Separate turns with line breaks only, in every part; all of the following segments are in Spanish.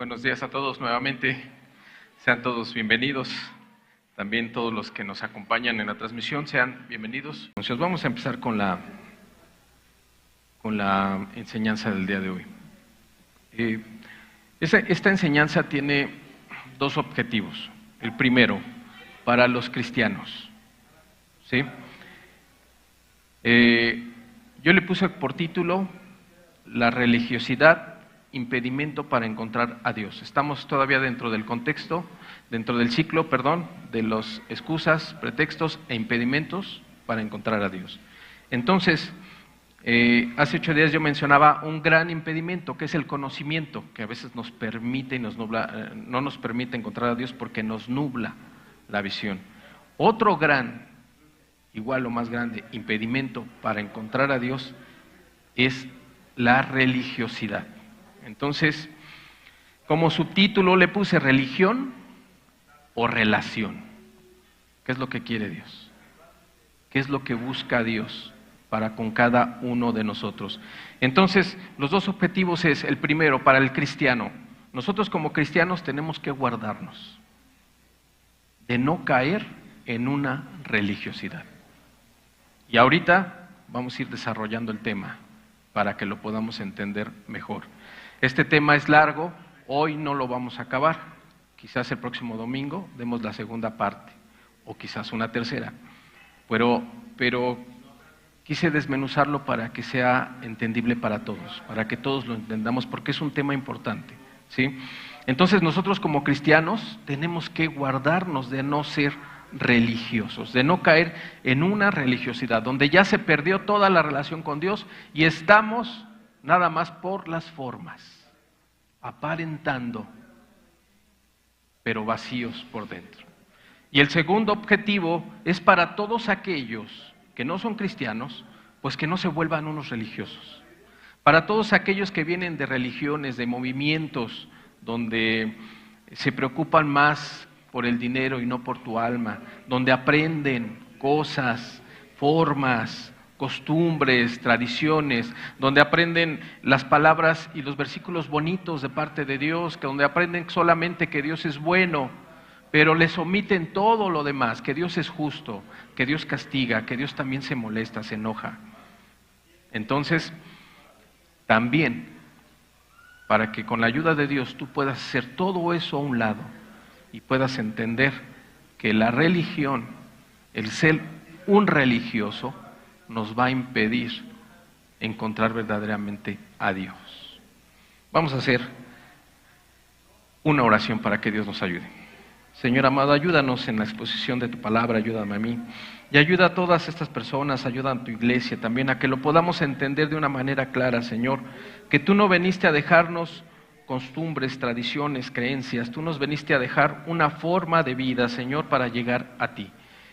Buenos días a todos nuevamente, sean todos bienvenidos, también todos los que nos acompañan en la transmisión, sean bienvenidos. Entonces vamos a empezar con la enseñanza del día de hoy. Esta enseñanza tiene dos objetivos. El primero, para los cristianos, ¿sí? Yo le puse por título la religiosidad, impedimento para encontrar a Dios. Estamos todavía dentro del contexto, dentro del ciclo, de los excusas, pretextos e impedimentos para encontrar a Dios. Entonces, hace 8 días yo mencionaba un gran impedimento, que es el conocimiento, que a veces nos permite y nos nubla, no nos permite encontrar a Dios porque nos nubla la visión. Otro gran, igual o más grande, impedimento para encontrar a Dios es la religiosidad. Entonces, como subtítulo le puse religión o relación. ¿Qué es lo que quiere Dios? ¿Qué es lo que busca Dios para con cada uno de nosotros? Entonces, los dos objetivos es, el primero, para el cristiano. Nosotros como cristianos tenemos que guardarnos de no caer en una religiosidad. Y ahorita vamos a ir desarrollando el tema para que lo podamos entender mejor. Este tema es largo, hoy no lo vamos a acabar, quizás el próximo domingo demos la segunda parte, o quizás una tercera, pero quise desmenuzarlo para que sea entendible para todos, para que todos lo entendamos, porque es un tema importante, ¿sí? Entonces nosotros como cristianos tenemos que guardarnos de no ser religiosos, de no caer en una religiosidad, donde ya se perdió toda la relación con Dios y estamos nada más por las formas, aparentando, pero vacíos por dentro. Y el segundo objetivo es para todos aquellos que no son cristianos, pues que no se vuelvan unos religiosos. Para todos aquellos que vienen de religiones, de movimientos, donde se preocupan más por el dinero y no por tu alma, donde aprenden cosas, formas, costumbres, tradiciones, donde aprenden las palabras y los versículos bonitos de parte de Dios, donde aprenden solamente que Dios es bueno, pero les omiten todo lo demás, que Dios es justo, que Dios castiga, que Dios también se molesta, se enoja. Entonces, también, para que con la ayuda de Dios tú puedas hacer todo eso a un lado y puedas entender que la religión, el ser un religioso, nos va a impedir encontrar verdaderamente a Dios. Vamos a hacer una oración para que Dios nos ayude. Señor amado, ayúdanos en la exposición de tu palabra, ayúdame a mí, y ayuda a todas estas personas, ayuda a tu iglesia también, a que lo podamos entender de una manera clara, Señor, que tú no veniste a dejarnos costumbres, tradiciones, creencias, tú nos veniste a dejar una forma de vida, Señor, para llegar a ti.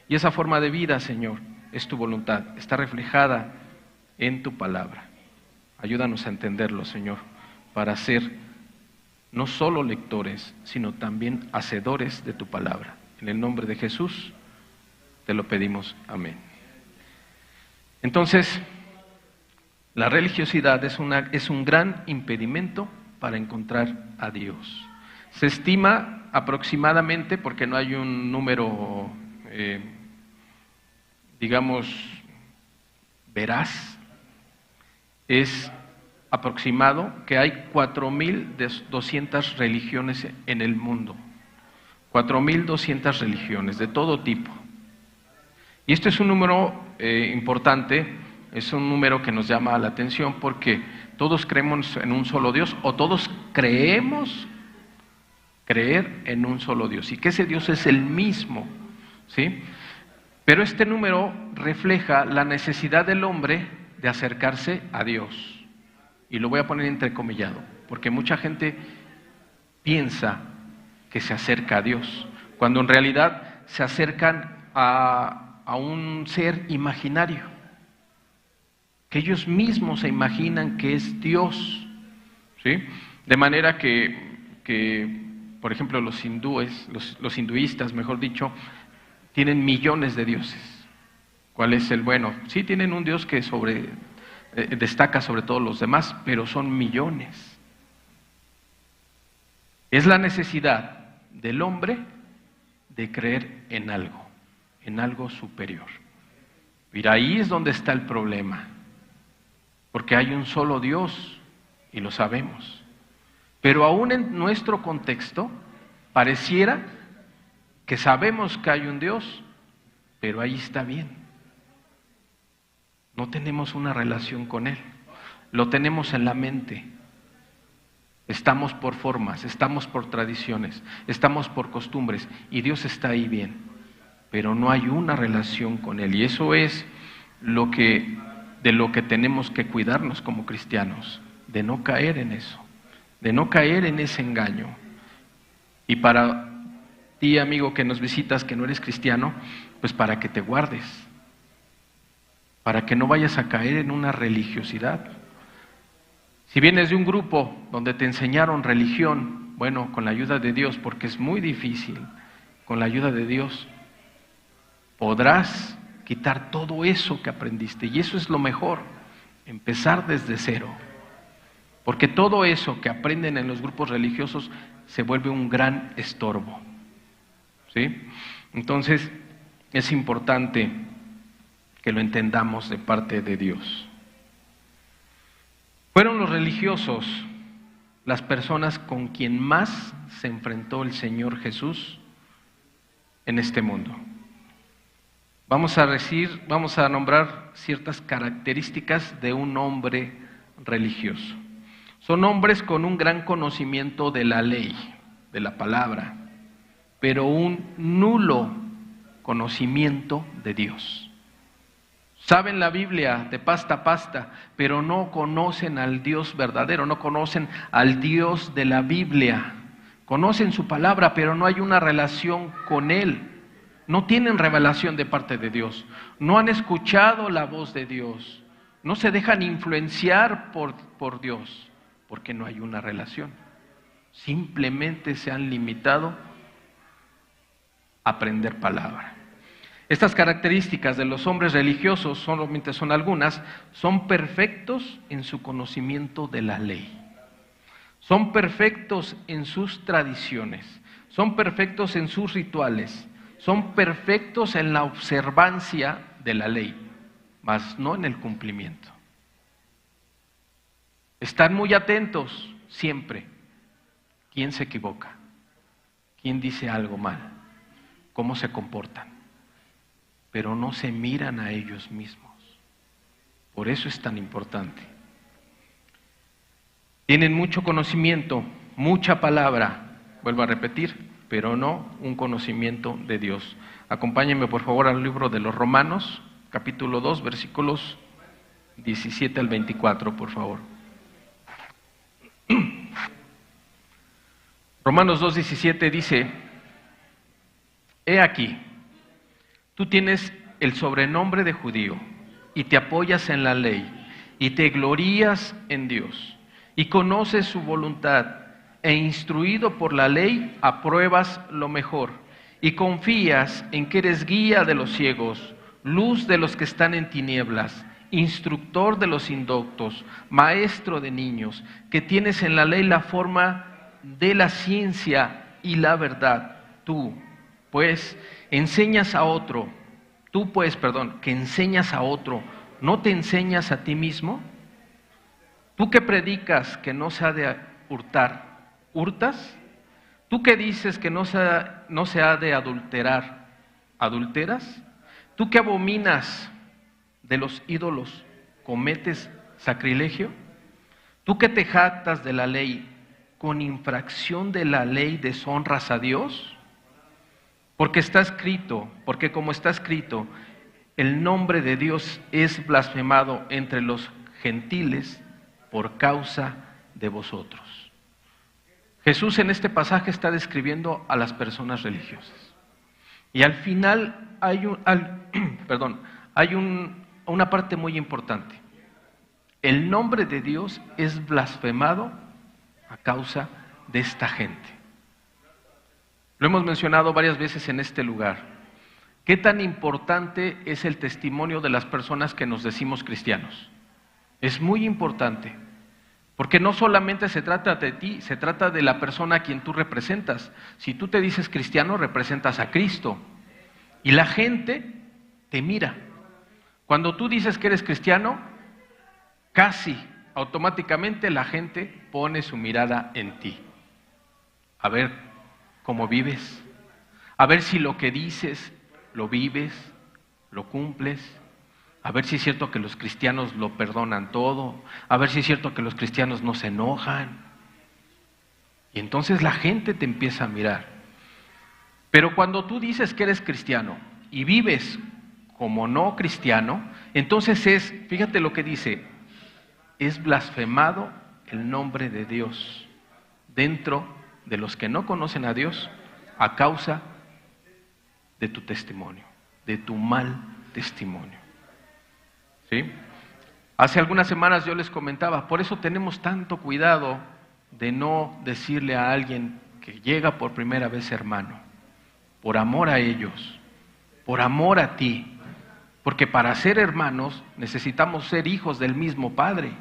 Y esa forma de vida, Señor, es tu voluntad, está reflejada en tu palabra. Ayúdanos a entenderlo, Señor, para ser no solo lectores, sino también hacedores de tu palabra. En el nombre de Jesús te lo pedimos, amén. Entonces, la religiosidad es un gran impedimento para encontrar a Dios. Se estima aproximadamente, porque no hay un número veraz, es aproximado que hay 4.200 religiones en el mundo. 4.200 religiones de todo tipo. Y este es un número importante, es un número que nos llama la atención porque todos creemos en un solo Dios, o todos creemos creer en un solo Dios, y que ese Dios es el mismo, ¿sí? Pero este número refleja la necesidad del hombre de acercarse a Dios. Y lo voy a poner entrecomillado, porque mucha gente piensa que se acerca a Dios, cuando en realidad se acercan a un ser imaginario, que ellos mismos se imaginan que es Dios, ¿sí? De manera que por ejemplo, los hindúes, los hinduistas, mejor dicho, tienen millones de dioses. ¿Cuál es el bueno? Sí, tienen un Dios que destaca sobre todos los demás, pero son millones. Es la necesidad del hombre de creer en algo superior. Mira, ahí es donde está el problema, porque hay un solo Dios y lo sabemos. Pero aún en nuestro contexto, pareciera que sabemos que hay un Dios, pero ahí está bien. No tenemos una relación con Él, lo tenemos en la mente. Estamos por formas, estamos por tradiciones, estamos por costumbres, y Dios está ahí bien, pero no hay una relación con Él. Y eso es de lo que tenemos que cuidarnos como cristianos, de no caer en eso, de no caer en ese engaño. Y para ti, amigo, que nos visitas, que no eres cristiano, pues para que te guardes, para que no vayas a caer en una religiosidad. Si vienes de un grupo donde te enseñaron religión, bueno, con la ayuda de Dios, porque es muy difícil, con la ayuda de Dios, podrás quitar todo eso que aprendiste. Y eso es lo mejor, empezar desde cero. Porque todo eso que aprenden en los grupos religiosos se vuelve un gran estorbo. ¿Sí? Entonces, es importante que lo entendamos de parte de Dios. Fueron los religiosos las personas con quien más se enfrentó el Señor Jesús en este mundo. Vamos a nombrar ciertas características de un hombre religioso. Son hombres con un gran conocimiento de la ley, de la palabra, pero un nulo conocimiento de Dios. Saben la Biblia de pasta a pasta, pero no conocen al Dios verdadero, no conocen al Dios de la Biblia. Conocen su palabra, pero no hay una relación con Él. No tienen revelación de parte de Dios. No han escuchado la voz de Dios. No se dejan influenciar por Dios, porque no hay una relación. Simplemente se han limitado a aprender palabra. Estas características de los hombres religiosos, solamente son algunas, son perfectos en su conocimiento de la ley. Son perfectos en sus tradiciones, son perfectos en sus rituales, son perfectos en la observancia de la ley, mas no en el cumplimiento. Están muy atentos siempre. ¿Quién se equivoca? ¿Quién dice algo mal? ¿Cómo se comportan? Pero no se miran a ellos mismos. Por eso es tan importante. Tienen mucho conocimiento, mucha palabra, vuelvo a repetir, pero no un conocimiento de Dios. Acompáñenme por favor al libro de los Romanos, capítulo 2, versículos 17 al 24, por favor. Romanos 2:17 dice: He aquí, tú tienes el sobrenombre de judío y te apoyas en la ley y te glorías en Dios y conoces su voluntad e instruido por la ley apruebas lo mejor y confías en que eres guía de los ciegos, luz de los que están en tinieblas, instructor de los indoctos, maestro de niños, que tienes en la ley la forma de la ciencia y la verdad. Tú, pues, que enseñas a otro, ¿no te enseñas a ti mismo? Tú que predicas que no se ha de hurtar, ¿hurtas? Tú que dices que no se ha de adulterar, ¿adulteras? Tú que abominas de los ídolos, ¿cometes sacrilegio? Tú que te jactas de la ley, ¿con infracción de la ley deshonras a Dios? Porque como está escrito, el nombre de Dios es blasfemado entre los gentiles por causa de vosotros. Jesús en este pasaje está describiendo a las personas religiosas. Y al final hay una parte muy importante. El nombre de Dios es blasfemado a causa de esta gente. Lo hemos mencionado varias veces en este lugar. ¿Qué tan importante es el testimonio de las personas que nos decimos cristianos? Es muy importante, Porque no solamente se trata de ti, se trata de la persona a quien tú representas. Si tú te dices cristiano, representas a Cristo. Y la gente te mira. Cuando tú dices que eres cristiano, casi automáticamente la gente pone su mirada en ti. A ver cómo vives, a ver si lo que dices lo vives, lo cumples, a ver si es cierto que los cristianos lo perdonan todo, a ver si es cierto que los cristianos no se enojan. Y entonces la gente te empieza a mirar. Pero cuando tú dices que eres cristiano y vives como no cristiano, entonces fíjate lo que dice, es blasfemado el nombre de Dios dentro de los que no conocen a Dios a causa de tu testimonio, de tu mal testimonio. ¿Sí? Hace algunas semanas yo les comentaba, por eso tenemos tanto cuidado de no decirle a alguien que llega por primera vez hermano, por amor a ellos, por amor a ti, porque para ser hermanos necesitamos ser hijos del mismo Padre.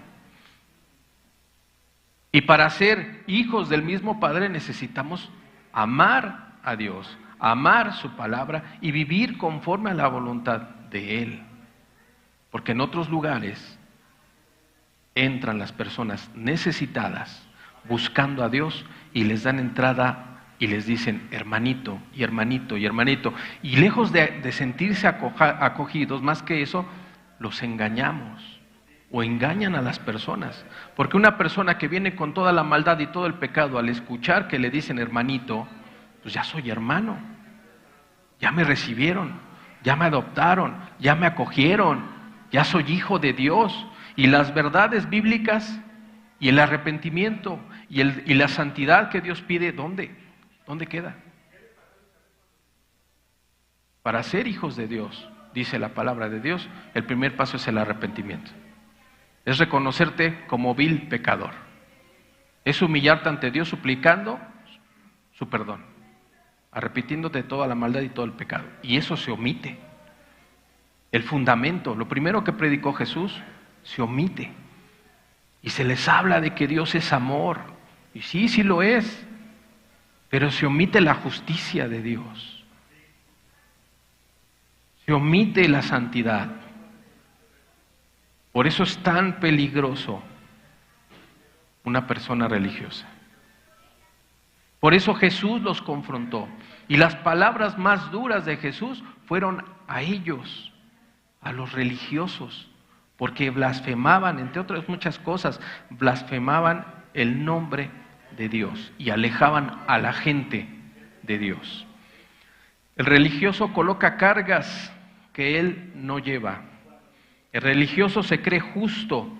Y para ser hijos del mismo Padre necesitamos amar a Dios, amar su palabra y vivir conforme a la voluntad de Él. Porque en otros lugares entran las personas necesitadas buscando a Dios y les dan entrada y les dicen hermanito y hermanito y hermanito. Y lejos de sentirse acogidos, más que eso, los engañamos. O engañan a las personas, porque una persona que viene con toda la maldad y todo el pecado, al escuchar que le dicen hermanito, pues ya soy hermano, ya me recibieron, ya me adoptaron, ya me acogieron, ya soy hijo de Dios, y las verdades bíblicas y el arrepentimiento y la santidad que Dios pide, ¿dónde queda? Para ser hijos de Dios, dice la palabra de Dios, el primer paso es el arrepentimiento. Es reconocerte como vil pecador. Es humillarte ante Dios suplicando su perdón, arrepintiéndote de toda la maldad y todo el pecado. Y eso se omite. El fundamento, lo primero que predicó Jesús, se omite. Y se les habla de que Dios es amor. Y sí lo es. Pero se omite la justicia de Dios. Se omite la santidad. Por eso es tan peligroso una persona religiosa. Por eso Jesús los confrontó. Y las palabras más duras de Jesús fueron a ellos, a los religiosos, porque blasfemaban, entre otras muchas cosas, blasfemaban el nombre de Dios y alejaban a la gente de Dios. El religioso coloca cargas que él no lleva. El religioso se cree justo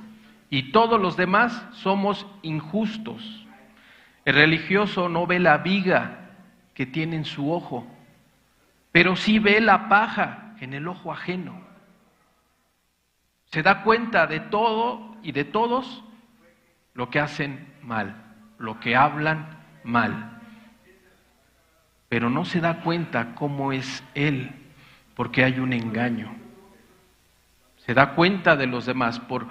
y todos los demás somos injustos. El religioso no ve la viga que tiene en su ojo, pero sí ve la paja en el ojo ajeno. Se da cuenta de todo y de todos lo que hacen mal, lo que hablan mal, pero no se da cuenta cómo es él, porque hay un engaño. Se da cuenta de los demás, por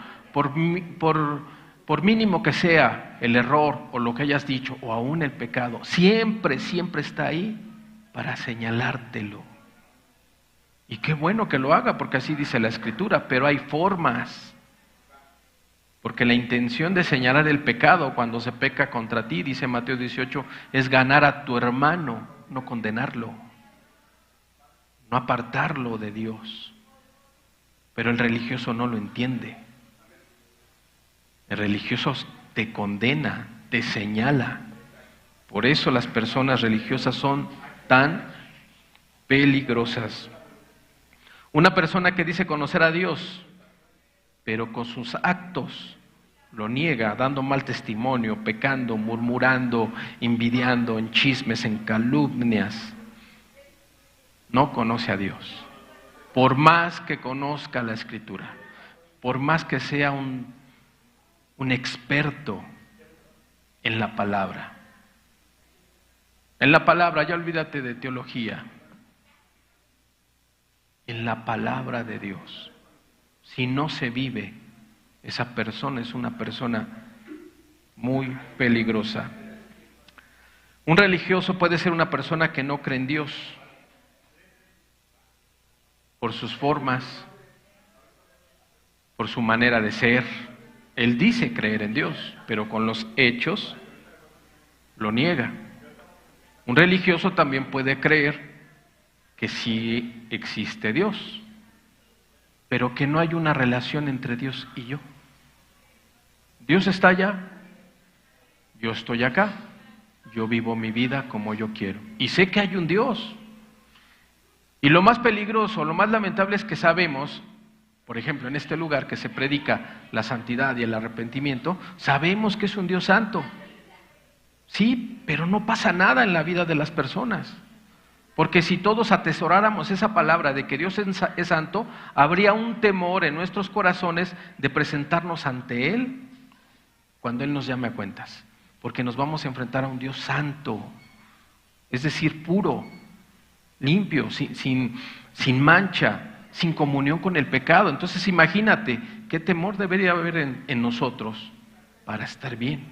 mínimo que sea el error o lo que hayas dicho, o aún el pecado, siempre está ahí para señalártelo. Y qué bueno que lo haga, porque así dice la Escritura, pero hay formas. Porque la intención de señalar el pecado cuando se peca contra ti, dice Mateo 18, es ganar a tu hermano, no condenarlo, no apartarlo de Dios. Pero el religioso no lo entiende. El religioso te condena, te señala. Por eso las personas religiosas son tan peligrosas. Una persona que dice conocer a Dios, pero con sus actos lo niega, dando mal testimonio, pecando, murmurando, envidiando, en chismes, en calumnias, no conoce a Dios. Por más que conozca la Escritura, por más que sea un experto en la palabra. En la palabra, ya olvídate de teología. En la palabra de Dios. Si no se vive, esa persona es una persona muy peligrosa. Un religioso puede ser una persona que no cree en Dios por sus formas, por su manera de ser. Él dice creer en Dios, pero con los hechos lo niega. Un religioso también puede creer que sí existe Dios, pero que no hay una relación entre Dios y yo. Dios está allá, yo estoy acá, yo vivo mi vida como yo quiero. Y sé que hay un Dios. Y lo más peligroso, lo más lamentable es que sabemos, por ejemplo, en este lugar que se predica la santidad y el arrepentimiento, sabemos que es un Dios santo. Sí, pero no pasa nada en la vida de las personas. Porque si todos atesoráramos esa palabra de que Dios es santo, habría un temor en nuestros corazones de presentarnos ante Él cuando Él nos llame a cuentas. Porque nos vamos a enfrentar a un Dios santo, es decir, puro, limpio, sin mancha, sin comunión con el pecado. Entonces imagínate qué temor debería haber en nosotros para estar bien,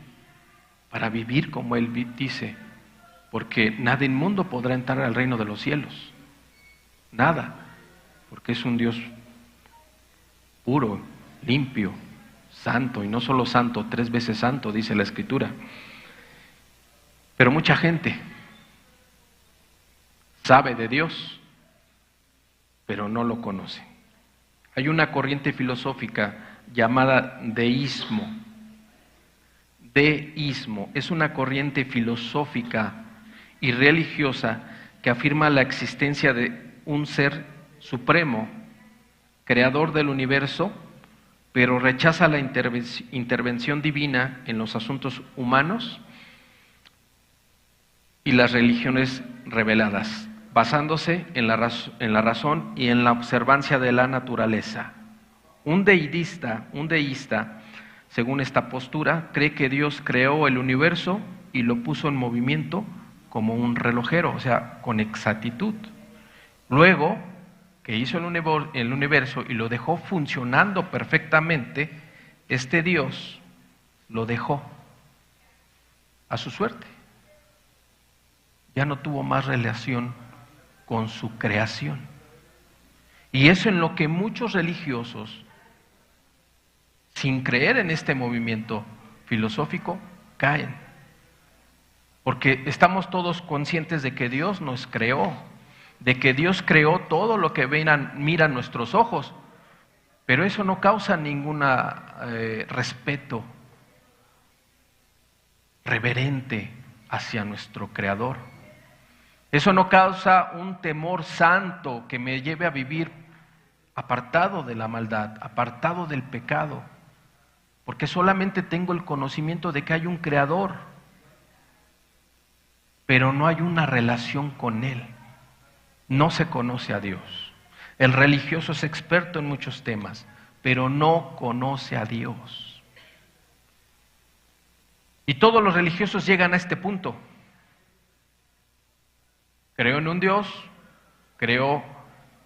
para vivir como Él dice, porque nada inmundo podrá entrar al reino de los cielos, nada, porque es un Dios puro, limpio, santo, y no solo santo, 3 veces santo, dice la Escritura. Pero mucha gente sabe de Dios, pero no lo conoce. Hay una corriente filosófica llamada deísmo. Deísmo es una corriente filosófica y religiosa que afirma la existencia de un ser supremo, creador del universo, pero rechaza la intervención divina en los asuntos humanos y las religiones reveladas, basándose en la razón y en la observancia de la naturaleza. Un deísta, según esta postura, cree que Dios creó el universo y lo puso en movimiento como un relojero, o sea, con exactitud. Luego que hizo el universo y lo dejó funcionando perfectamente, este Dios lo dejó a su suerte. Ya no tuvo más relación con su creación. Y eso en lo que muchos religiosos, sin creer en este movimiento filosófico, caen. Porque estamos todos conscientes de que Dios nos creó, de que Dios creó todo lo que miran nuestros ojos, pero eso no causa ningún respeto reverente hacia nuestro Creador. Eso no causa un temor santo que me lleve a vivir apartado de la maldad, apartado del pecado, porque solamente tengo el conocimiento de que hay un Creador, pero no hay una relación con Él. No se conoce a Dios. El religioso es experto en muchos temas, pero no conoce a Dios. Y todos los religiosos llegan a este punto. Creo en un Dios, creo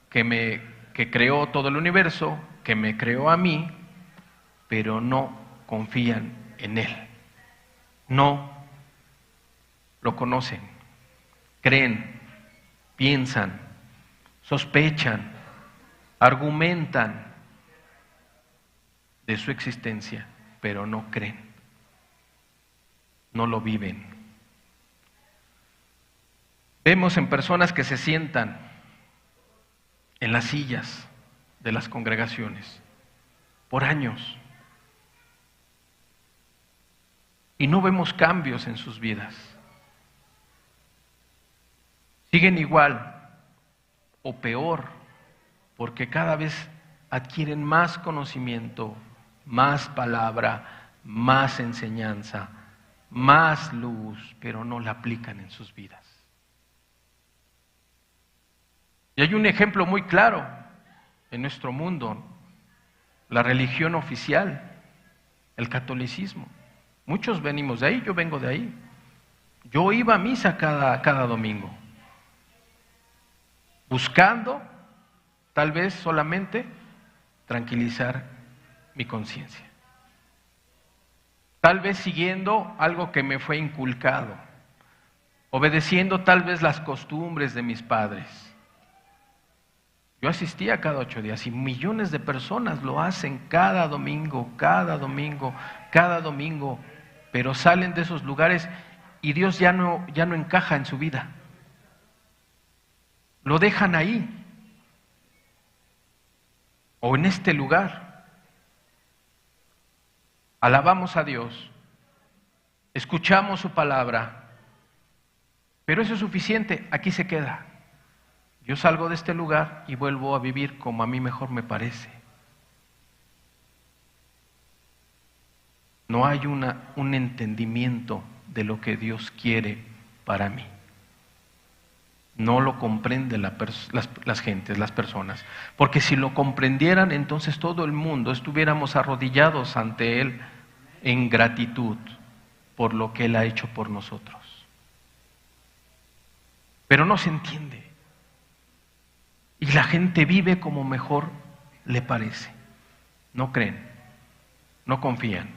que creó todo el universo, que me creó a mí, pero no confían en Él. No lo conocen, creen, piensan, sospechan, argumentan de su existencia, pero no creen, no lo viven. Vemos en personas que se sientan en las sillas de las congregaciones por años y no vemos cambios en sus vidas. Siguen igual o peor, porque cada vez adquieren más conocimiento, más palabra, más enseñanza, más luz, pero no la aplican en sus vidas. Y hay un ejemplo muy claro en nuestro mundo, la religión oficial, el catolicismo. Muchos venimos de ahí, yo vengo de ahí. Yo iba a misa cada domingo, buscando tal vez solamente tranquilizar mi conciencia. tal vez siguiendo algo que me fue inculcado, obedeciendo tal vez las costumbres de mis padres. Yo asistía cada 8 días y millones de personas lo hacen cada domingo, pero salen de esos lugares y Dios ya no encaja en su vida. Lo dejan ahí o en este lugar. Alabamos a Dios, escuchamos su palabra, pero eso es suficiente, aquí se queda. Yo salgo de este lugar y vuelvo a vivir como a mí mejor me parece. No hay un entendimiento de lo que Dios quiere para mí. No lo comprenden las gentes, las personas. Porque si lo comprendieran, entonces todo el mundo estuviéramos arrodillados ante Él en gratitud por lo que Él ha hecho por nosotros. Pero no se entiende. Y la gente vive como mejor le parece. No creen, no confían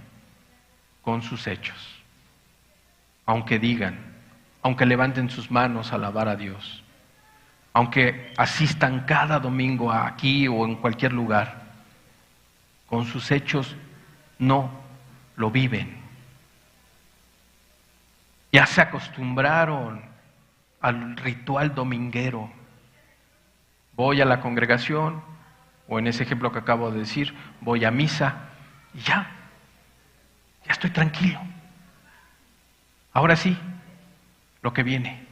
con sus hechos. Aunque digan, aunque levanten sus manos a alabar a Dios, aunque asistan cada domingo aquí o en cualquier lugar, con sus hechos no lo viven. Ya se acostumbraron al ritual dominguero. Voy a la congregación, o en ese ejemplo que acabo de decir, voy a misa y ya estoy tranquilo. Ahora sí, lo que viene,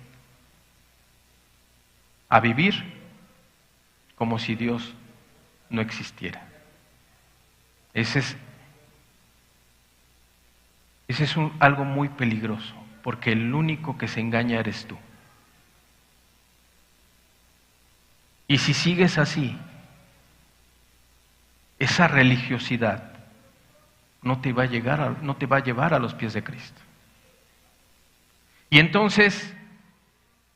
a vivir como si Dios no existiera. Ese es algo muy peligroso, porque el único que se engaña eres tú. Y si sigues así, esa religiosidad no te va a llevar a los pies de Cristo. Y entonces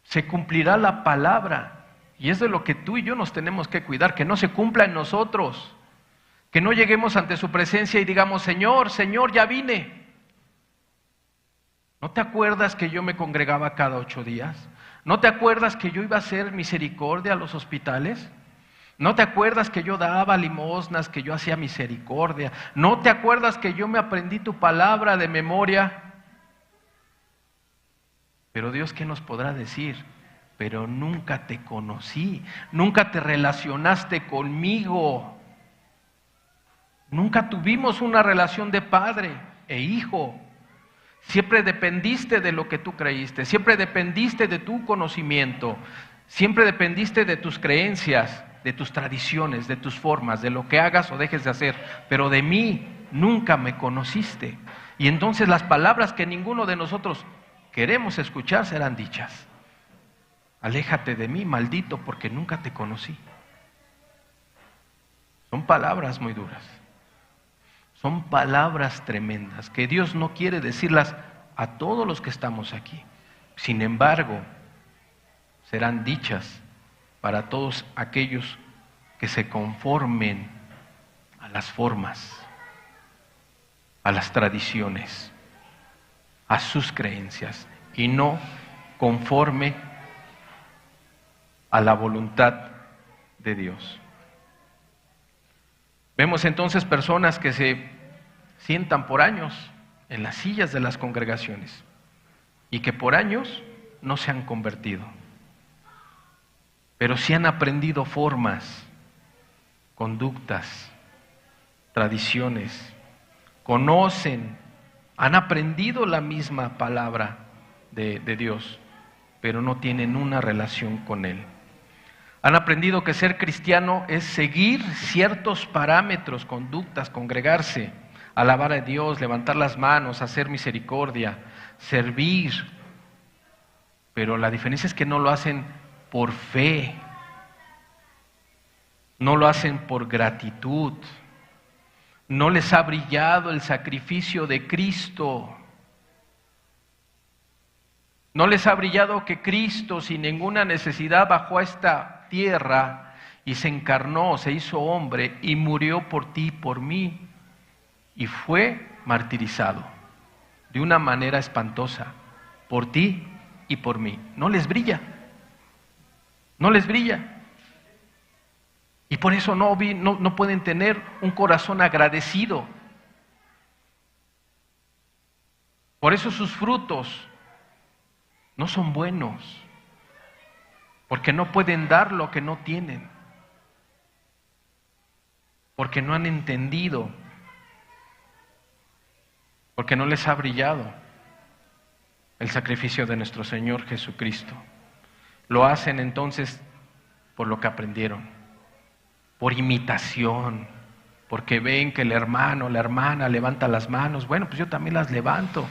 se cumplirá la palabra, y es de lo que tú y yo nos tenemos que cuidar, que no se cumpla en nosotros, que no lleguemos ante su presencia y digamos, Señor, Señor, ya vine. ¿No te acuerdas que yo me congregaba cada 8 días? ¿No te acuerdas que yo iba a hacer misericordia a los hospitales? ¿No te acuerdas que yo daba limosnas, que yo hacía misericordia? ¿No te acuerdas que yo me aprendí tu palabra de memoria? Pero Dios, ¿qué nos podrá decir? Pero nunca te conocí, nunca te relacionaste conmigo. Nunca tuvimos una relación de padre e hijo. Siempre dependiste de lo que tú creíste, siempre dependiste de tu conocimiento, siempre dependiste de tus creencias, de tus tradiciones, de tus formas, de lo que hagas o dejes de hacer, pero de mí nunca me conociste. Y entonces las palabras que ninguno de nosotros queremos escuchar serán dichas. Aléjate de mí, maldito, porque nunca te conocí. Son palabras muy duras. Son palabras tremendas que Dios no quiere decirlas a todos los que estamos aquí. Sin embargo, serán dichas para todos aquellos que se conformen a las formas, a las tradiciones, a sus creencias y no conforme a la voluntad de Dios. Vemos entonces personas que se sientan por años en las sillas de las congregaciones y que por años no se han convertido, pero sí han aprendido formas, conductas, tradiciones, conocen, han aprendido la misma palabra de Dios, pero no tienen una relación con Él. Han aprendido que ser cristiano es seguir ciertos parámetros, conductas, congregarse, alabar a Dios, levantar las manos, hacer misericordia, servir. Pero la diferencia es que no lo hacen por fe, no lo hacen por gratitud, no les ha brillado el sacrificio de Cristo. No les ha brillado que Cristo, sin ninguna necesidad, bajó a esta tierra y se encarnó, se hizo hombre y murió por ti y por mí y fue martirizado. de una manera espantosa, por ti y por mí. No les brilla, no les brilla. Y por eso no pueden tener un corazón agradecido. Por eso sus frutos no son buenos, porque no pueden dar lo que no tienen, porque no han entendido, porque no les ha brillado el sacrificio de nuestro Señor Jesucristo. Lo hacen entonces por lo que aprendieron, por imitación, porque ven que el hermano, la hermana levanta las manos, bueno, pues yo también las levanto.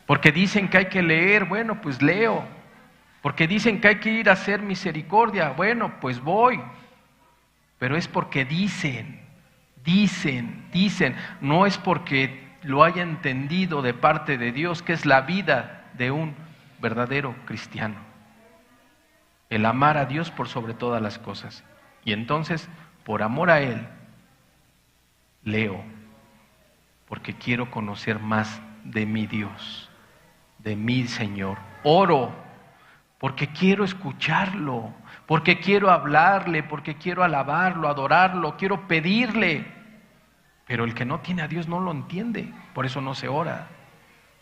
Porque dicen que hay que leer, bueno, pues leo. Porque dicen que hay que ir a hacer misericordia, bueno, pues voy. Pero es porque dicen, no es porque lo haya entendido de parte de Dios, que es la vida de un verdadero cristiano. El amar a Dios por sobre todas las cosas. Y entonces, por amor a Él, leo, porque quiero conocer más de mi Dios, de mi Señor. Oro, porque quiero escucharlo, porque quiero hablarle, porque quiero alabarlo, adorarlo, quiero pedirle. Pero el que no tiene a Dios no lo entiende, por eso no se ora,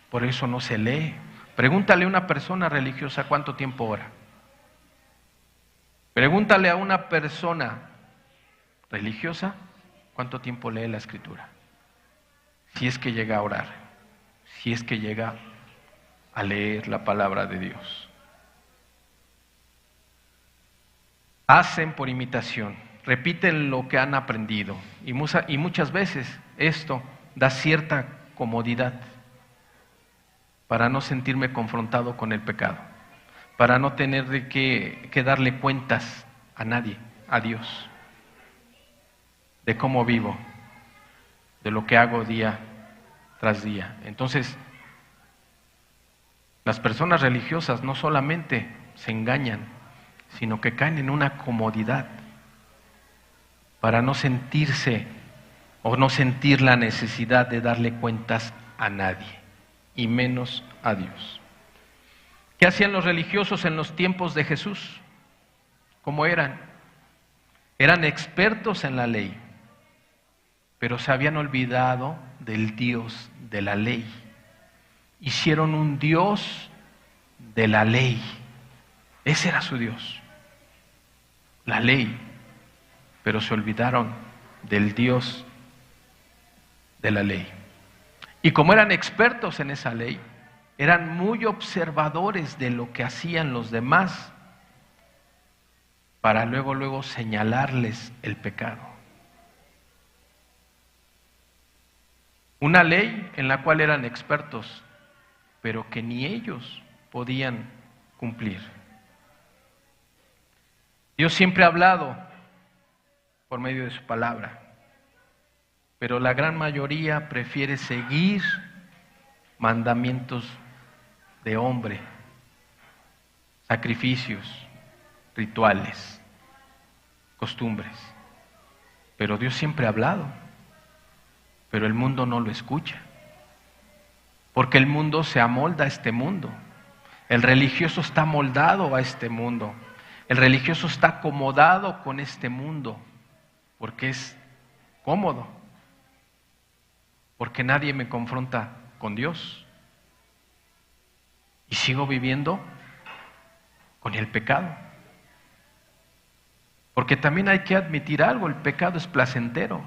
por eso no se lee. Pregúntale a una persona religiosa cuánto tiempo ora. Pregúntale a una persona religiosa cuánto tiempo lee la Escritura. Si es que llega a orar, si es que llega a leer la palabra de Dios. Hacen por imitación, repiten lo que han aprendido y muchas veces esto da cierta comodidad para no sentirme confrontado con el pecado, para no tener que darle cuentas a nadie, a Dios, de cómo vivo, de lo que hago día tras día. Entonces, las personas religiosas no solamente se engañan, sino que caen en una comodidad para no sentirse o no sentir la necesidad de darle cuentas a nadie, y menos a Dios. ¿Qué hacían los religiosos en los tiempos de Jesús? ¿Cómo eran? Eran expertos en la ley, pero se habían olvidado del Dios de la ley. Hicieron un Dios de la ley. Ese era su Dios, la ley, pero se olvidaron del Dios de la ley. Y como eran expertos en esa ley, eran muy observadores de lo que hacían los demás para luego señalarles el pecado. Una ley en la cual eran expertos, pero que ni ellos podían cumplir. Dios siempre ha hablado por medio de su palabra, pero la gran mayoría prefiere seguir mandamientos de hombre, sacrificios, rituales, costumbres. Pero Dios siempre ha hablado, pero el mundo no lo escucha, porque el mundo se amolda a este mundo. El religioso está moldado a este mundo. El religioso está acomodado con este mundo, porque es cómodo, porque nadie me confronta con Dios. Y sigo viviendo con el pecado. Porque también hay que admitir algo, el pecado es placentero,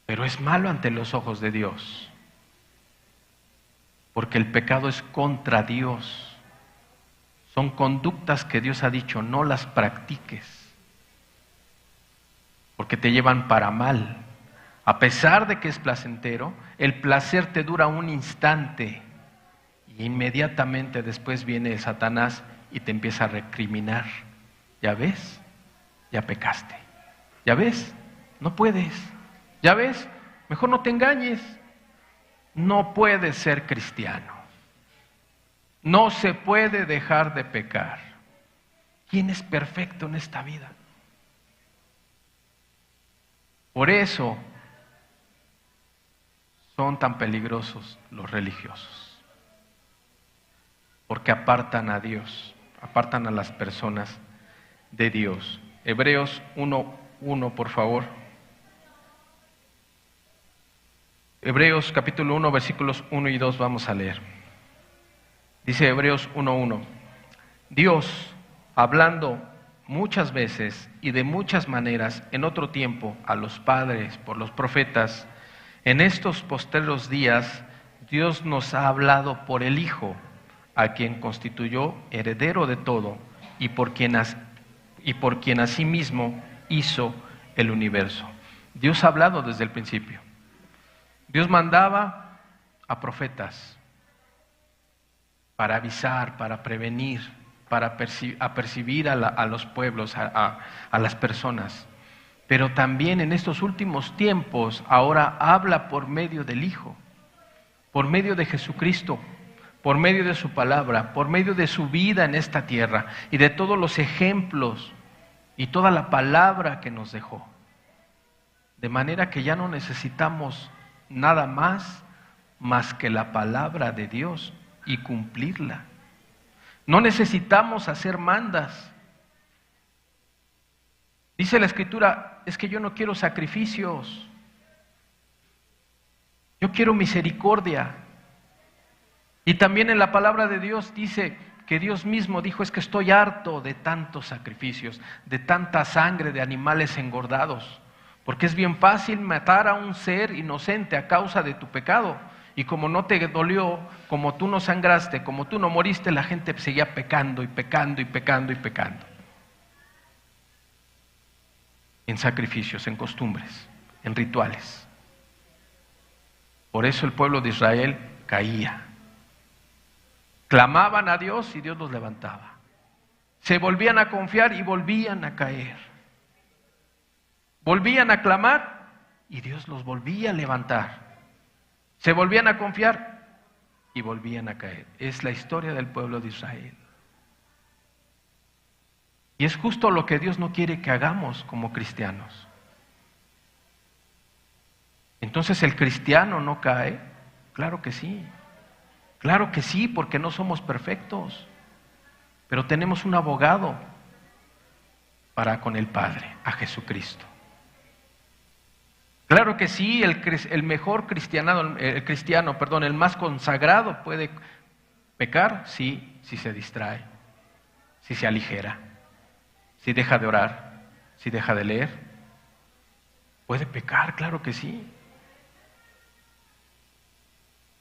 pero es malo ante los ojos de Dios, porque el pecado es contra Dios. Son conductas que Dios ha dicho, no las practiques, porque te llevan para mal. A pesar de que es placentero, el placer te dura un instante y inmediatamente después viene Satanás y te empieza a recriminar. ¿Ya ves? Ya pecaste. ¿Ya ves? No puedes. ¿Ya ves? Mejor no te engañes. No puedes ser cristiano. No se puede dejar de pecar. ¿Quién es perfecto en esta vida? Por eso, son tan peligrosos los religiosos? Porque apartan a Dios, apartan a las personas de Dios. Hebreos 1:1, por favor. Hebreos capítulo 1, versículos 1 y 2 vamos a leer. Dice Hebreos 1:1. Dios, hablando muchas veces y de muchas maneras en otro tiempo a los padres por los profetas, en estos postreros días Dios nos ha hablado por el Hijo, a quien constituyó heredero de todo y por quien asimismo hizo el universo. Dios ha hablado desde el principio. Dios mandaba a profetas para avisar, para prevenir, para apercibir a los pueblos, a las personas. Pero también en estos últimos tiempos ahora habla por medio del Hijo, por medio de Jesucristo, por medio de su palabra, por medio de su vida en esta tierra y de todos los ejemplos y toda la palabra que nos dejó. De manera que ya no necesitamos nada más que la palabra de Dios y cumplirla. No necesitamos hacer mandas. Dice la Escritura, es que yo no quiero sacrificios, yo quiero misericordia. Y también en la palabra de Dios dice que Dios mismo dijo, es que estoy harto de tantos sacrificios, de tanta sangre de animales engordados, porque es bien fácil matar a un ser inocente a causa de tu pecado. Y como no te dolió, como tú no sangraste, como tú no moriste, la gente seguía pecando y pecando y pecando y pecando. En sacrificios, en costumbres, en rituales. Por eso el pueblo de Israel caía. Clamaban a Dios y Dios los levantaba. Se volvían a confiar y volvían a caer. Volvían a clamar y Dios los volvía a levantar. Se volvían a confiar y volvían a caer. Es la historia del pueblo de Israel. Y es justo lo que Dios no quiere que hagamos como cristianos. Entonces, ¿el cristiano no cae? Claro que sí. Claro que sí, porque no somos perfectos. Pero tenemos un abogado para con el Padre, a Jesucristo. Claro que sí, el mejor cristiano, el más consagrado puede pecar, sí, si se distrae, si se aligera, si deja de orar, si deja de leer. Puede pecar, claro que sí.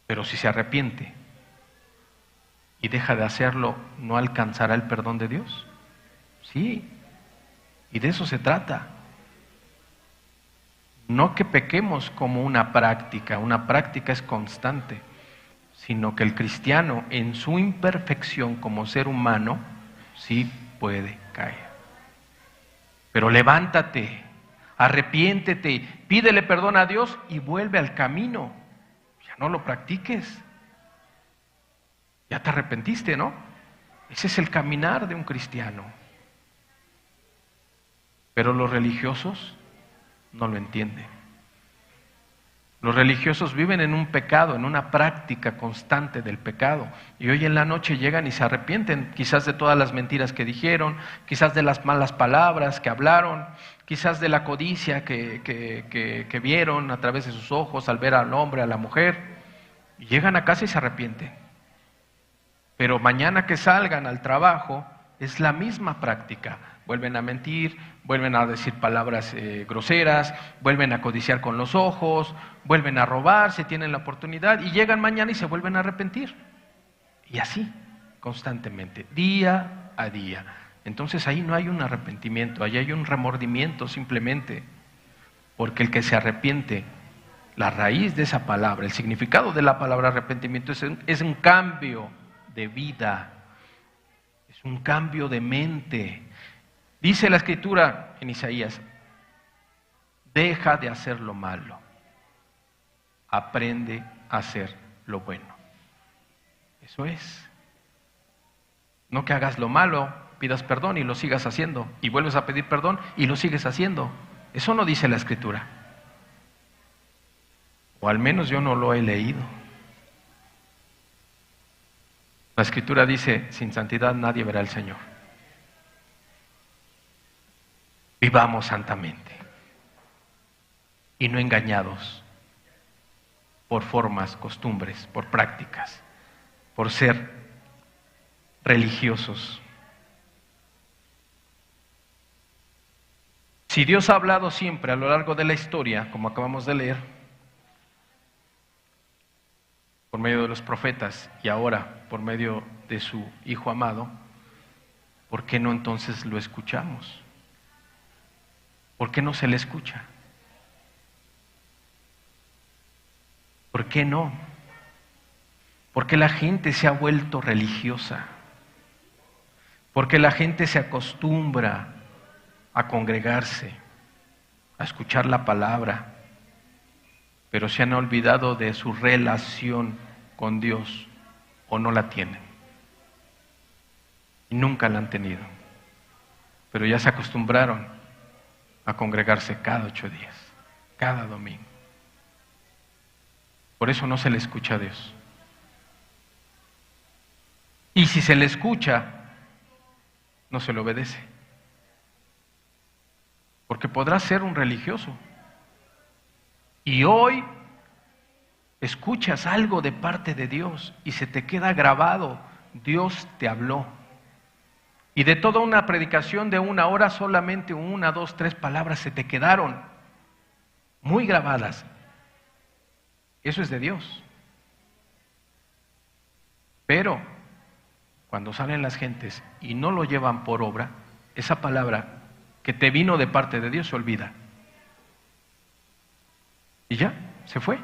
Pero si se arrepiente y deja de hacerlo, ¿no alcanzará el perdón de Dios? Sí, y de eso se trata. No que pequemos como una práctica es constante, sino que el cristiano en su imperfección como ser humano sí puede caer. Pero levántate, arrepiéntete, pídele perdón a Dios y vuelve al camino. Ya no lo practiques. Ya te arrepentiste, ¿no? Ese es el caminar de un cristiano. Pero los religiosos no lo entienden. Los religiosos viven en un pecado, en una práctica constante del pecado. Y hoy en la noche llegan y se arrepienten, quizás de todas las mentiras que dijeron, quizás de las malas palabras que hablaron, quizás de la codicia que vieron a través de sus ojos al ver al hombre, a la mujer. Y llegan a casa y se arrepienten. Pero mañana que salgan al trabajo es la misma práctica. Vuelven a mentir, vuelven a decir palabras groseras, vuelven a codiciar con los ojos, vuelven a robar si tienen la oportunidad y llegan mañana y se vuelven a arrepentir. Y así, constantemente, día a día. Entonces ahí no hay un arrepentimiento, ahí hay un remordimiento simplemente. Porque el que se arrepiente, la raíz de esa palabra, el significado de la palabra arrepentimiento es un cambio de vida, es un cambio de mente. Dice la Escritura en Isaías, deja de hacer lo malo, aprende a hacer lo bueno. Eso es. No que hagas lo malo, pidas perdón y lo sigas haciendo, y vuelves a pedir perdón y lo sigues haciendo. Eso no dice la Escritura. O al menos yo no lo he leído. La Escritura dice, sin santidad nadie verá al Señor. Vivamos santamente y no engañados por formas, costumbres, por prácticas, por ser religiosos. Si Dios ha hablado siempre a lo largo de la historia, como acabamos de leer, por medio de los profetas y ahora por medio de su Hijo amado, ¿por qué no entonces lo escuchamos? ¿Por qué no se le escucha? ¿Por qué no? ¿Por qué la gente se ha vuelto religiosa? ¿Por qué la gente se acostumbra a congregarse, a escuchar la palabra, pero se han olvidado de su relación con Dios o no la tienen? Y nunca la han tenido, pero ya se acostumbraron a congregarse cada 8 días, cada domingo. Por eso no se le escucha a Dios. Y si se le escucha, no se le obedece. Porque podrá ser un religioso. Y hoy escuchas algo de parte de Dios y se te queda grabado, Dios te habló. Y de toda una predicación de 1 hora, solamente 1, 2, 3 palabras se te quedaron muy grabadas. Eso es de Dios. Pero cuando salen las gentes y no lo llevan por obra, esa palabra que te vino de parte de Dios se olvida. Y ya, se fue.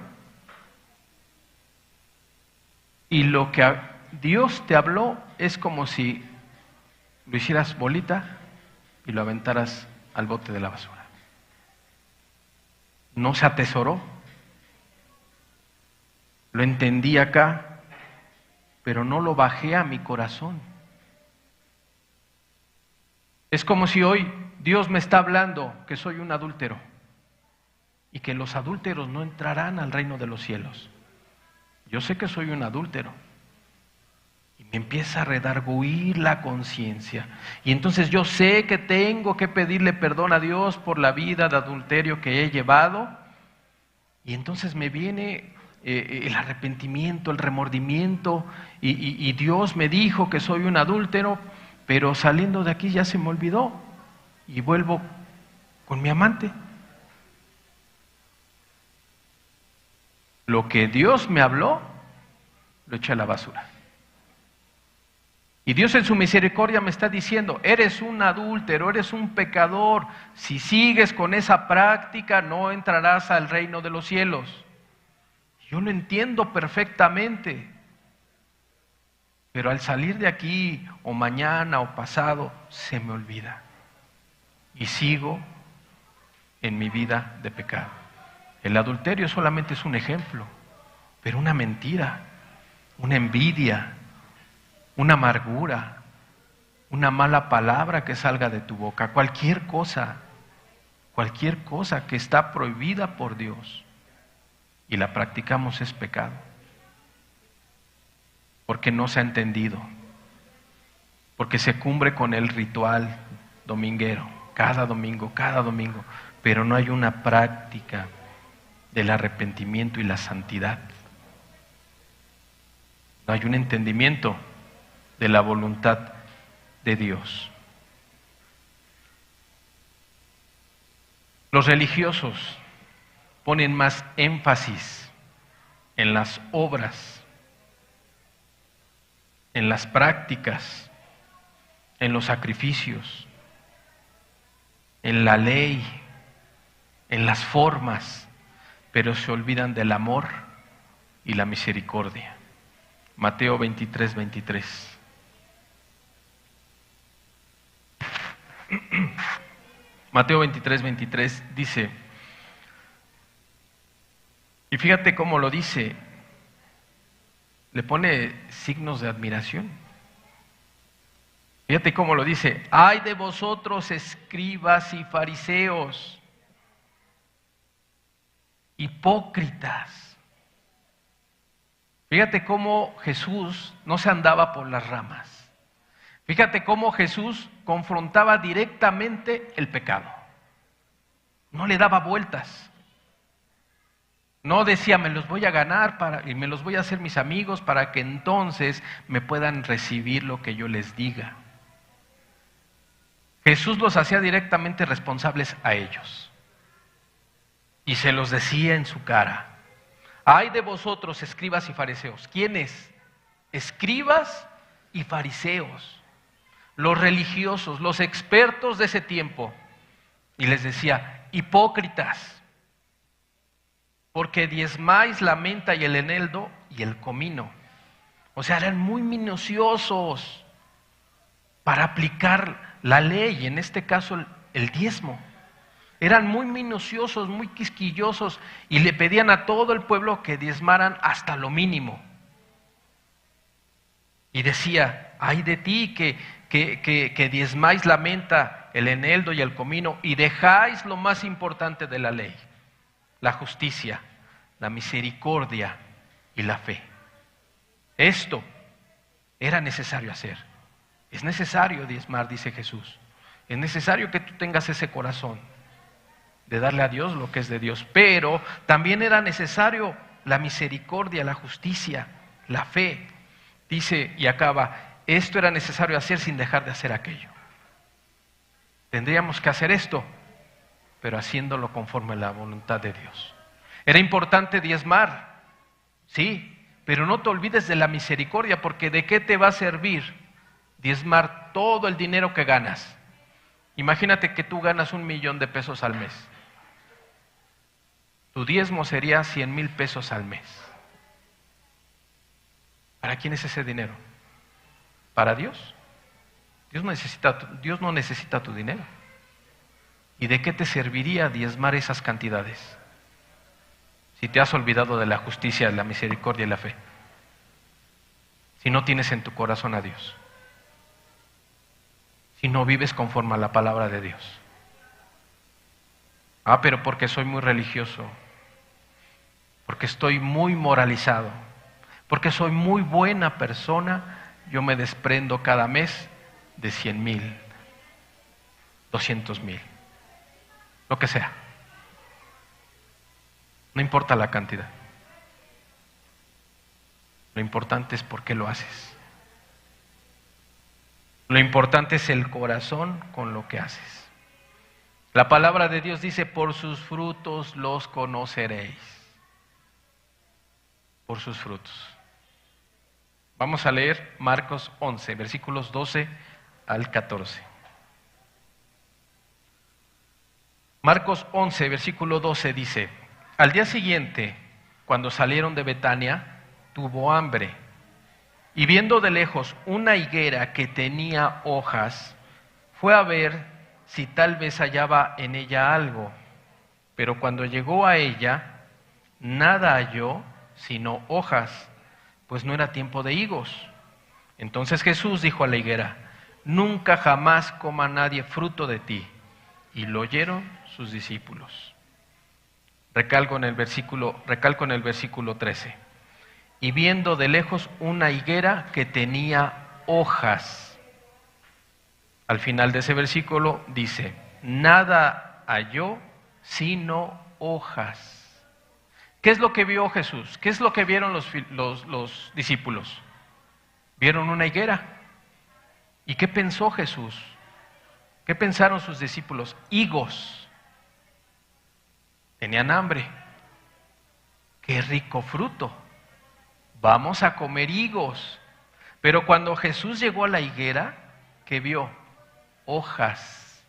Y lo que Dios te habló es como si lo hicieras bolita y lo aventaras al bote de la basura. No se atesoró. Lo entendí acá, pero no lo bajé a mi corazón. Es como si hoy Dios me está hablando que soy un adúltero y que los adúlteros no entrarán al reino de los cielos. Yo sé que soy un adúltero y me empieza a redarguir la conciencia. Y entonces yo sé que tengo que pedirle perdón a Dios por la vida de adulterio que he llevado. Y entonces me viene el arrepentimiento, el remordimiento, y Dios me dijo que soy un adúltero, pero saliendo de aquí ya se me olvidó y vuelvo con mi amante. Lo que Dios me habló, lo eché a la basura. Y Dios en su misericordia me está diciendo, eres un adúltero, eres un pecador. Si sigues con esa práctica, no entrarás al reino de los cielos. Yo lo entiendo perfectamente. Pero al salir de aquí, o mañana, o pasado, se me olvida. Y sigo en mi vida de pecado. El adulterio solamente es un ejemplo, pero una mentira, una envidia, una amargura, una mala palabra que salga de tu boca, cualquier cosa que está prohibida por Dios y la practicamos es pecado, porque no se ha entendido, porque se cumple con el ritual dominguero, cada domingo, pero no hay una práctica del arrepentimiento y la santidad. No hay un entendimiento de la voluntad de Dios. Los religiosos ponen más énfasis en las obras, en las prácticas, en los sacrificios, en la ley, en las formas, pero se olvidan del amor y la misericordia. Mateo 23, 23. Mateo 23, 23 dice, y fíjate cómo lo dice, le pone signos de admiración. Fíjate cómo lo dice, ay de vosotros escribas y fariseos, hipócritas, Fíjate cómo Jesús no se andaba por las ramas. Fíjate cómo Jesús confrontaba directamente el pecado. No le daba vueltas. No decía, me los voy a ganar y me los voy a hacer mis amigos para que entonces me puedan recibir lo que yo les diga. Jesús los hacía directamente responsables a ellos. Y se los decía en su cara. Ay de vosotros, escribas y fariseos. ¿Quiénes? Escribas y fariseos. Los religiosos, los expertos de ese tiempo. Y les decía, hipócritas, porque diezmáis la menta y el eneldo y el comino. O sea, eran muy minuciosos para aplicar la ley, en este caso el diezmo. Eran muy minuciosos, muy quisquillosos y le pedían a todo el pueblo que diezmaran hasta lo mínimo. Y decía, ay de ti que diezmáis la menta, el eneldo y el comino y dejáis lo más importante de la ley, la justicia, la misericordia y la fe. Esto era necesario hacer. Es necesario diezmar, dice Jesús. Es necesario que tú tengas ese corazón de darle a Dios lo que es de Dios. Pero también era necesario la misericordia, la justicia, la fe. Dice y acaba, esto era necesario hacer sin dejar de hacer aquello. Tendríamos que hacer esto, pero haciéndolo conforme a la voluntad de Dios. Era importante diezmar, sí, pero no te olvides de la misericordia, porque ¿de qué te va a servir diezmar todo el dinero que ganas? Imagínate que tú ganas 1,000,000 de pesos al mes. Tu diezmo sería 100,000 pesos al mes. ¿Para quién es ese dinero? ¿Para Dios? Dios no necesita tu dinero. ¿Y de qué te serviría diezmar esas cantidades? Si te has olvidado de la justicia, la misericordia y la fe. Si no tienes en tu corazón a Dios. Si no vives conforme a la palabra de Dios. Ah, pero porque soy muy religioso. Porque estoy muy moralizado. Porque soy muy buena persona, yo me desprendo cada mes de 100,000, 200,000, lo que sea. No importa la cantidad. Lo importante es por qué lo haces. Lo importante es el corazón con lo que haces. La palabra de Dios dice, por sus frutos los conoceréis. Por sus frutos. Vamos a leer Marcos 11, versículos 12 al 14. Marcos 11, versículo 12 dice, al día siguiente, cuando salieron de Betania, tuvo hambre, y viendo de lejos una higuera que tenía hojas, fue a ver si tal vez hallaba en ella algo, pero cuando llegó a ella, nada halló sino hojas, pues no era tiempo de higos. Entonces Jesús dijo a la higuera, nunca jamás coma nadie fruto de ti. Y lo oyeron sus discípulos. Recalco en el versículo 13. Y viendo de lejos una higuera que tenía hojas. Al final de ese versículo dice, nada halló sino hojas. ¿Qué es lo que vio Jesús? ¿Qué es lo que vieron los discípulos? Vieron una higuera. ¿Y qué pensó Jesús? ¿Qué pensaron sus discípulos? Higos. Tenían hambre. ¡Qué rico fruto! Vamos a comer higos. Pero cuando Jesús llegó a la higuera, ¿qué vio? Hojas.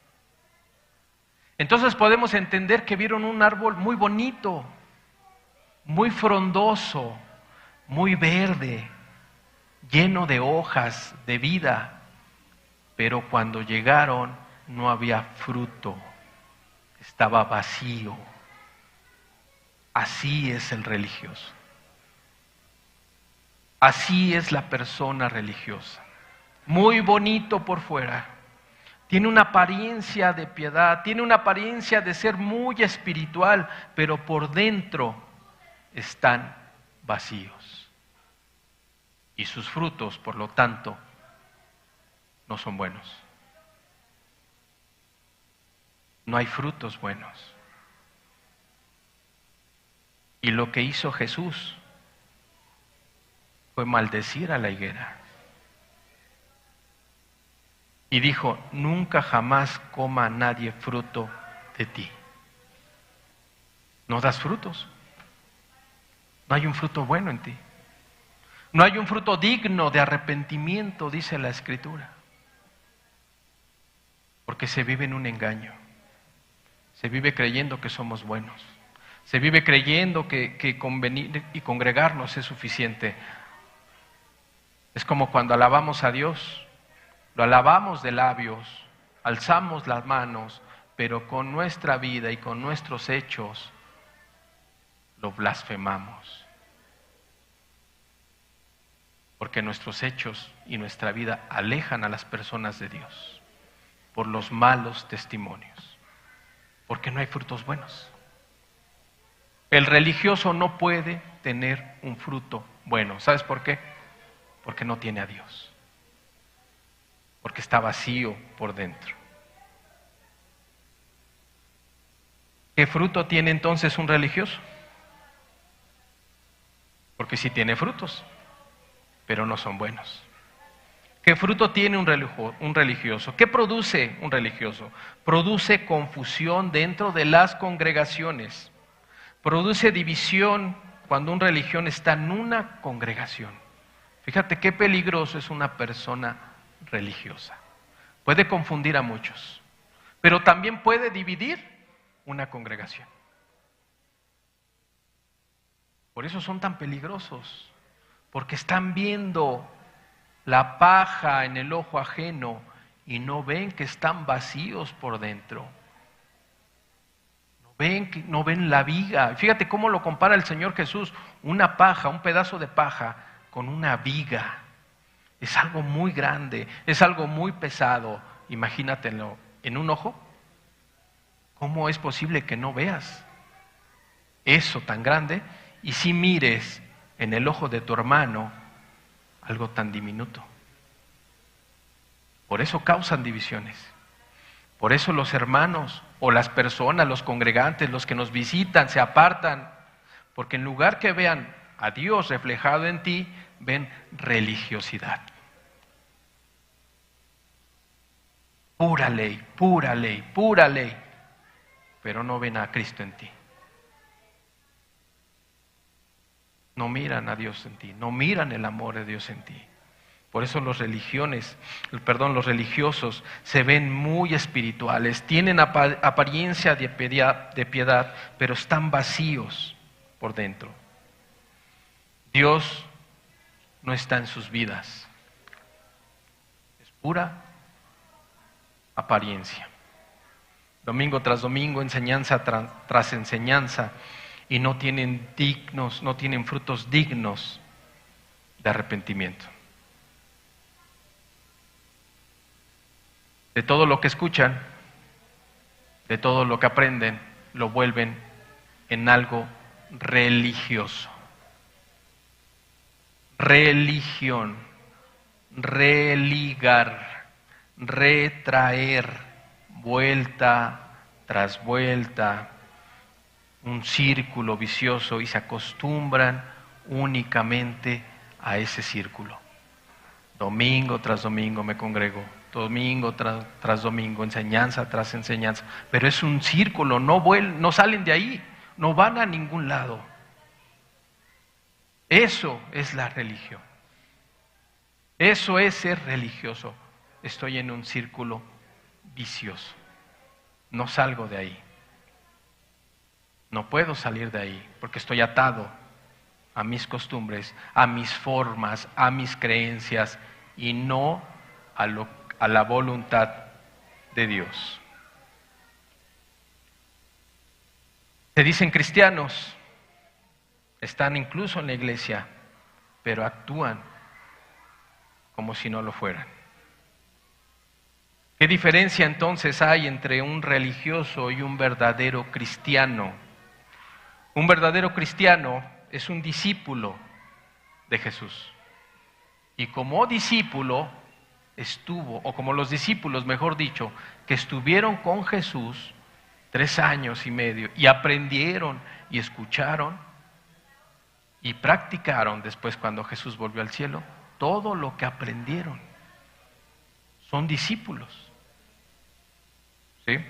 Entonces podemos entender que vieron un árbol muy bonito, muy frondoso, muy verde, lleno de hojas, de vida. Pero cuando llegaron no había fruto, estaba vacío. Así es el religioso. Así es la persona religiosa. Muy bonito por fuera. Tiene una apariencia de piedad, tiene una apariencia de ser muy espiritual, pero por dentro están vacíos. y sus frutos, por lo tanto, no son buenos. No hay frutos buenos. Y lo que hizo Jesús fue maldecir a la higuera. Y dijo, nunca jamás coma nadie fruto de ti. No das frutos. No hay un fruto bueno en ti. No hay un fruto digno de arrepentimiento, dice la Escritura. Porque se vive en un engaño. Se vive creyendo que somos buenos. Se vive creyendo que convenir y congregarnos es suficiente. Es como cuando alabamos a Dios. Lo alabamos de labios, alzamos las manos, pero con nuestra vida y con nuestros hechos lo blasfemamos. Porque nuestros hechos y nuestra vida alejan a las personas de Dios por los malos testimonios, porque no hay frutos buenos. El religioso no puede tener un fruto bueno. ¿Sabes por qué? Porque no tiene a Dios. Porque está vacío por dentro. ¿Qué fruto tiene entonces un religioso? Porque sí tiene frutos, pero no son buenos. ¿Qué fruto tiene un religioso? ¿Qué produce un religioso? Produce confusión dentro de las congregaciones. Produce división cuando una religión está en una congregación. Fíjate qué peligroso es una persona religiosa. Puede confundir a muchos, pero también puede dividir una congregación. Por eso son tan peligrosos, porque están viendo la paja en el ojo ajeno y no ven que están vacíos por dentro. No ven la viga. Fíjate cómo lo compara el Señor Jesús, una paja, un pedazo de paja con una viga. Es algo muy grande, es algo muy pesado. Imagínatelo en un ojo. ¿Cómo es posible que no veas eso tan grande y si mires en el ojo de tu hermano algo tan diminuto? Por eso causan divisiones. Por eso los hermanos o las personas, los congregantes, los que nos visitan, se apartan. Porque en lugar que vean a Dios reflejado en ti, ven religiosidad. Pura ley, pura ley, pura ley. Pero no ven a Cristo en ti. No miran a Dios en ti, no miran el amor de Dios en ti. Por eso los religiosos se ven muy espirituales, tienen apariencia de piedad, pero están vacíos por dentro. Dios no está en sus vidas. Es pura apariencia. Domingo tras domingo, enseñanza tras enseñanza, y no tienen frutos dignos de arrepentimiento. De todo lo que escuchan, de todo lo que aprenden, lo vuelven en algo religioso. Religión, religar, retraer, vuelta tras vuelta, un círculo vicioso, y se acostumbran únicamente a ese círculo. Domingo tras domingo me congrego, domingo tras domingo, enseñanza tras enseñanza, pero es un círculo, no salen de ahí, no van a ningún lado. Eso es la religión. Eso es ser religioso. Estoy en un círculo vicioso. No salgo de ahí. No puedo salir de ahí porque estoy atado a mis costumbres, a mis formas, a mis creencias y no a la voluntad de Dios. Se dicen cristianos, están incluso en la iglesia, pero actúan como si no lo fueran. ¿Qué diferencia entonces hay entre un religioso y un verdadero cristiano? Un verdadero cristiano es un discípulo de Jesús. Y como discípulo estuvo, o como los discípulos, mejor dicho, que estuvieron con Jesús 3 años y medio y aprendieron y escucharon y practicaron después cuando Jesús volvió al cielo, todo lo que aprendieron. Son discípulos. ¿Sí?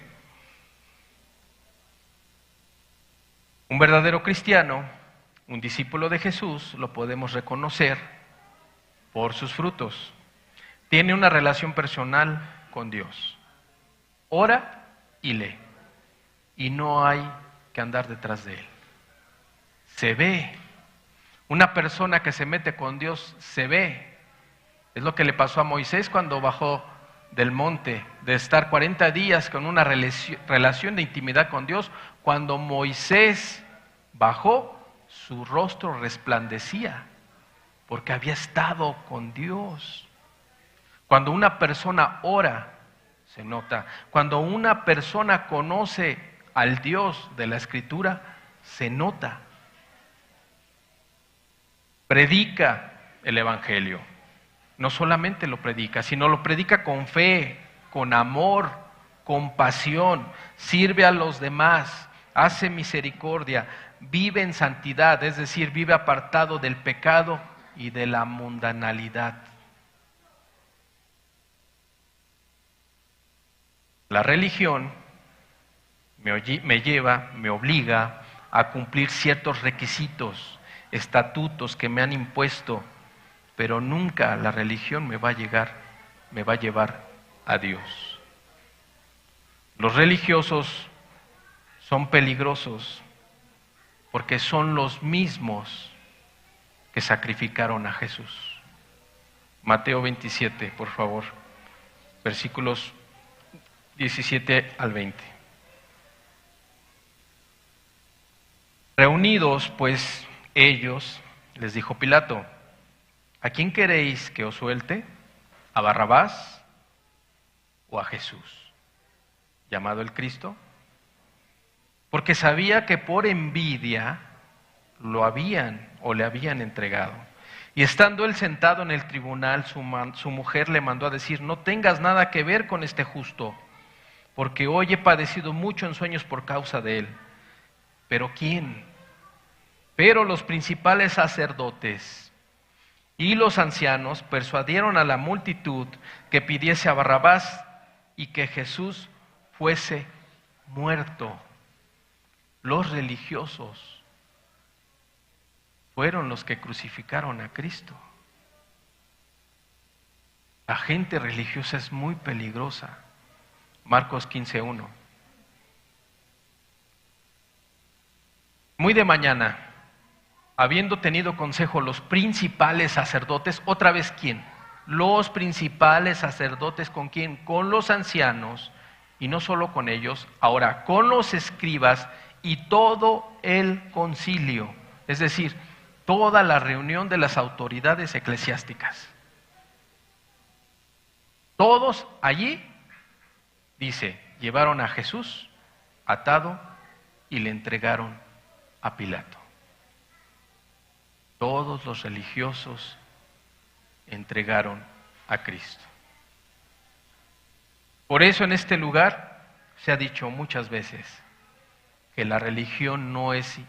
Un verdadero cristiano, un discípulo de Jesús, lo podemos reconocer por sus frutos. Tiene una relación personal con Dios. Ora y lee. Y no hay que andar detrás de él. Se ve. Una persona que se mete con Dios se ve. Es lo que le pasó a Moisés cuando bajó del monte, de estar 40 días con una relación de intimidad con Dios. Cuando Moisés bajó, su rostro resplandecía, porque había estado con Dios. Cuando una persona ora, se nota. Cuando una persona conoce al Dios de la Escritura, se nota. Predica el Evangelio. No solamente lo predica, sino lo predica con fe, con amor, con pasión. Sirve a los demás, hace misericordia, vive en santidad, es decir, vive apartado del pecado y de la mundanalidad. La religión me obliga a cumplir ciertos requisitos, estatutos que me han impuesto, pero nunca la religión me va a llevar a Dios. Los religiosos son peligrosos porque son los mismos que sacrificaron a Jesús. Mateo 27, por favor, versículos 17 al 20. Reunidos, pues, ellos, les dijo Pilato: ¿a quién queréis que os suelte? ¿A Barrabás o a Jesús, llamado el Cristo? Porque sabía que por envidia le habían entregado. Y estando él sentado en el tribunal, su mujer le mandó a decir: no tengas nada que ver con este justo, porque hoy he padecido mucho en sueños por causa de él. ¿Pero quién? Pero los principales sacerdotes y los ancianos persuadieron a la multitud que pidiese a Barrabás y que Jesús fuese muerto. Los religiosos fueron los que crucificaron a Cristo. La gente religiosa es muy peligrosa. Marcos 15:1. Muy de mañana, habiendo tenido consejo los principales sacerdotes, otra vez ¿quién? Los principales sacerdotes, ¿con quién? Con los ancianos, y no solo con ellos, ahora con los escribas y todo el concilio, es decir, toda la reunión de las autoridades eclesiásticas. Todos allí, dice, llevaron a Jesús atado y le entregaron a Pilato. Todos los religiosos entregaron a Cristo. Por eso en este lugar se ha dicho muchas veces que la religión no es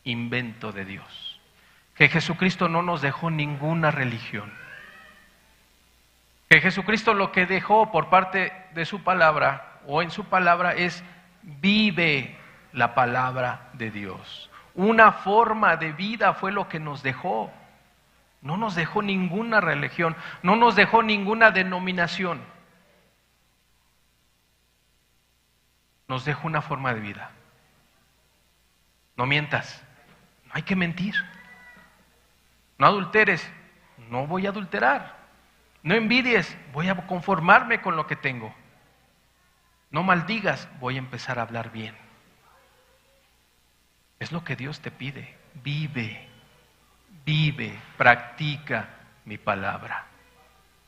invento de Dios, que Jesucristo no nos dejó ninguna religión, que Jesucristo lo que dejó por parte de su palabra o en su palabra es: vive la palabra de Dios. Una forma de vida fue lo que nos dejó. No nos dejó ninguna religión, no nos dejó ninguna denominación. Nos dejó una forma de vida. No mientas, no hay que mentir. No adulteres, no voy a adulterar. No envidies, voy a conformarme con lo que tengo. No maldigas, voy a empezar a hablar bien. Es lo que Dios te pide. Vive, practica mi palabra.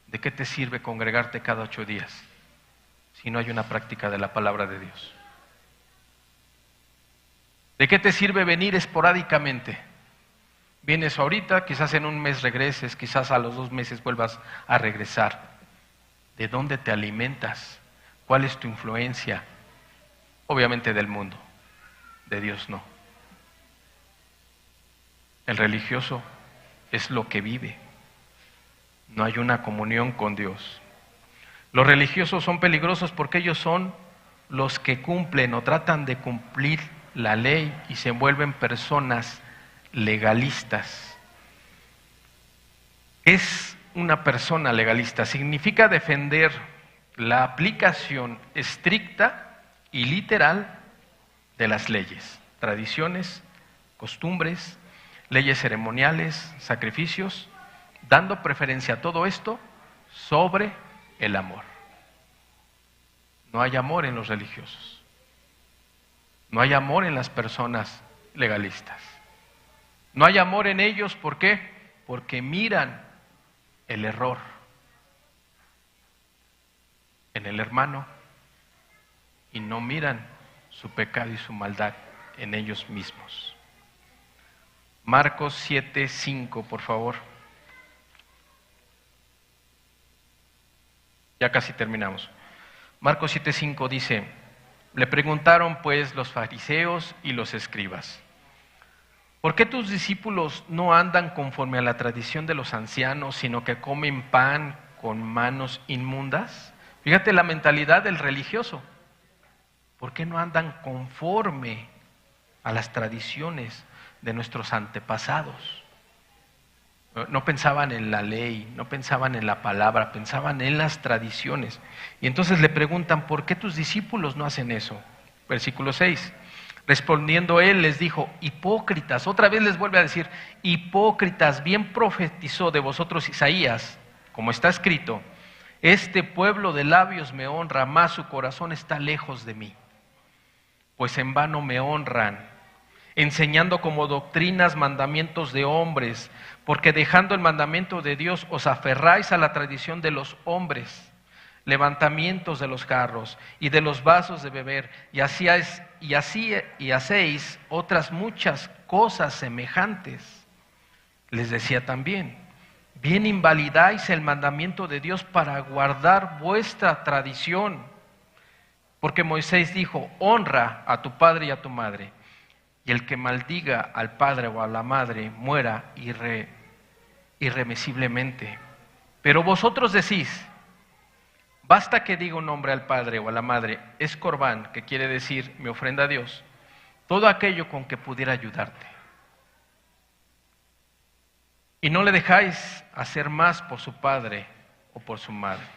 ¿De qué te sirve congregarte cada 8 días si no hay una práctica de la palabra de Dios? ¿De qué te sirve venir esporádicamente? Vienes ahorita, quizás en un mes regreses, quizás a los 2 meses vuelvas a regresar. ¿De dónde te alimentas? ¿Cuál es tu influencia? Obviamente del mundo, de Dios no. El religioso es lo que vive. No hay una comunión con Dios. Los religiosos son peligrosos porque ellos son los que cumplen o tratan de cumplir la ley y se vuelven personas legalistas. ¿Qué es una persona legalista? Significa defender la aplicación estricta y literal de las leyes, tradiciones, costumbres, leyes ceremoniales, sacrificios, dando preferencia a todo esto sobre el amor. No hay amor en los religiosos. No hay amor en las personas legalistas. No hay amor en ellos, ¿por qué? Porque miran el error en el hermano y no miran su pecado y su maldad en ellos mismos. Marcos 7:5, por favor. Ya casi terminamos. Marcos 7:5 dice, le preguntaron pues los fariseos y los escribas, ¿por qué tus discípulos no andan conforme a la tradición de los ancianos, sino que comen pan con manos inmundas? Fíjate la mentalidad del religioso. ¿Por qué no andan conforme a las tradiciones de nuestros antepasados? No pensaban en la ley, no pensaban en la palabra, pensaban en las tradiciones. Y entonces le preguntan, ¿por qué tus discípulos no hacen eso? Versículo 6. Respondiendo él les dijo, hipócritas, otra vez les vuelve a decir, hipócritas, bien profetizó de vosotros Isaías, como está escrito, este pueblo de labios me honra, mas su corazón está lejos de mí. Pues en vano me honran, enseñando como doctrinas mandamientos de hombres, porque dejando el mandamiento de Dios os aferráis a la tradición de los hombres, levantamientos de los jarros y de los vasos de beber, y hacéis otras muchas cosas semejantes. Les decía también, bien invalidáis el mandamiento de Dios para guardar vuestra tradición, porque Moisés dijo, honra a tu padre y a tu madre, y el que maldiga al padre o a la madre muera irremisiblemente. Pero vosotros decís, basta que diga un nombre al padre o a la madre, es corbán, que quiere decir, me ofrenda a Dios, todo aquello con que pudiera ayudarte. Y no le dejáis hacer más por su padre o por su madre,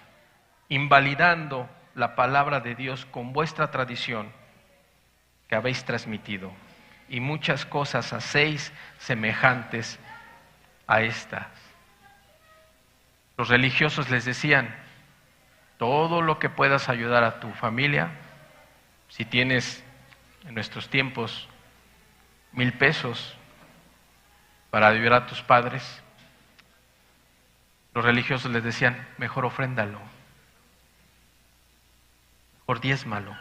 invalidando la palabra de Dios con vuestra tradición que habéis transmitido. Y muchas cosas hacéis semejantes a estas. Los religiosos les decían, todo lo que puedas ayudar a tu familia, si tienes en nuestros tiempos 1,000 pesos para ayudar a tus padres, los religiosos les decían, mejor ofréndalo, mejor diezmalo,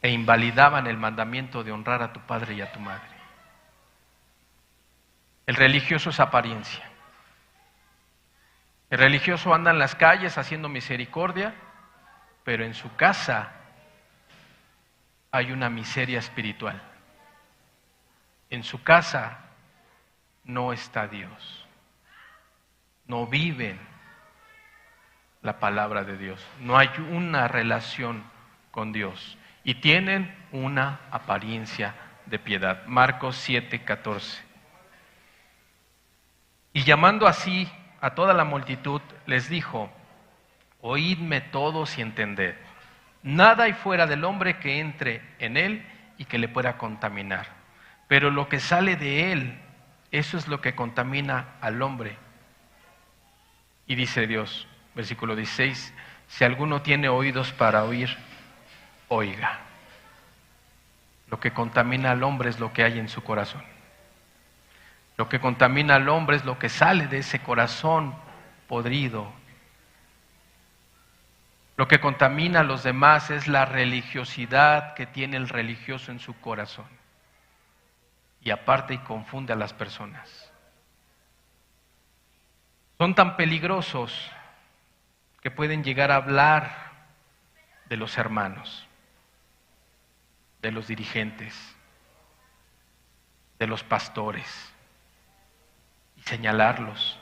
e invalidaban el mandamiento de honrar a tu padre y a tu madre. El religioso es apariencia. El religioso anda en las calles haciendo misericordia, pero en su casa hay una miseria espiritual. En su casa no está Dios. No viven la palabra de Dios. No hay una relación con Dios. Y tienen una apariencia de piedad. Marcos 7:14. Y llamando así a toda la multitud, les dijo, oídme todos y entended. Nada hay fuera del hombre que entre en él y que le pueda contaminar. Pero lo que sale de él, eso es lo que contamina al hombre. Y dice Dios, versículo 16, si alguno tiene oídos para oír, oiga. Lo que contamina al hombre es lo que hay en su corazón. Lo que contamina al hombre es lo que sale de ese corazón podrido. Lo que contamina a los demás es la religiosidad que tiene el religioso en su corazón. y aparta y confunde a las personas. Son tan peligrosos que pueden llegar a hablar de los hermanos, de los dirigentes, de los pastores, y señalarlos,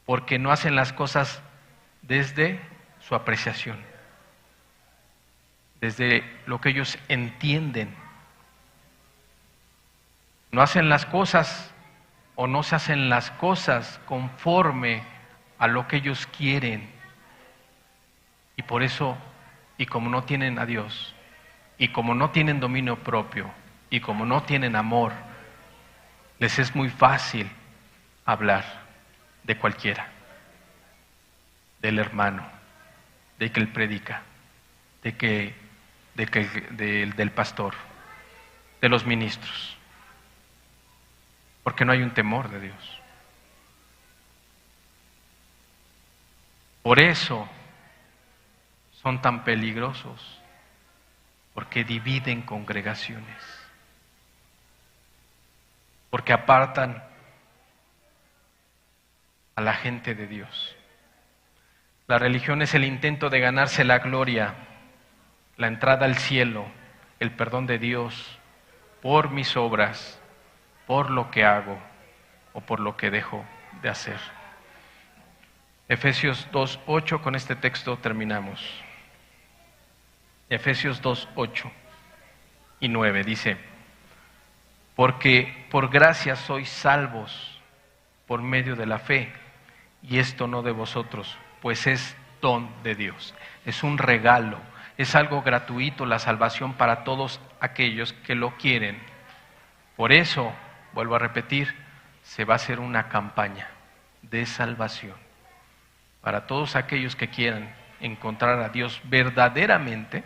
porque no hacen las cosas desde su apreciación, desde lo que ellos entienden. No hacen las cosas o no se hacen las cosas conforme a lo que ellos quieren. Y por eso, y como no tienen a Dios, y como no tienen dominio propio, y como no tienen amor, les es muy fácil hablar de cualquiera, del hermano, de que él predica, del pastor, de los ministros, porque no hay un temor de Dios. Por eso son tan peligrosos, porque dividen congregaciones, porque apartan a la gente de Dios. La religión es el intento de ganarse la gloria, la entrada al cielo, el perdón de Dios por mis obras, por lo que hago o por lo que dejo de hacer. Efesios 2:8, con este texto terminamos. Efesios 2:8 y 9 dice: porque por gracia sois salvos por medio de la fe, y esto no de vosotros, pues es don de Dios. Es un regalo, es algo gratuito la salvación para todos aquellos que lo quieren. Por eso, vuelvo a repetir, se va a hacer una campaña de salvación para todos aquellos que quieran encontrar a Dios verdaderamente,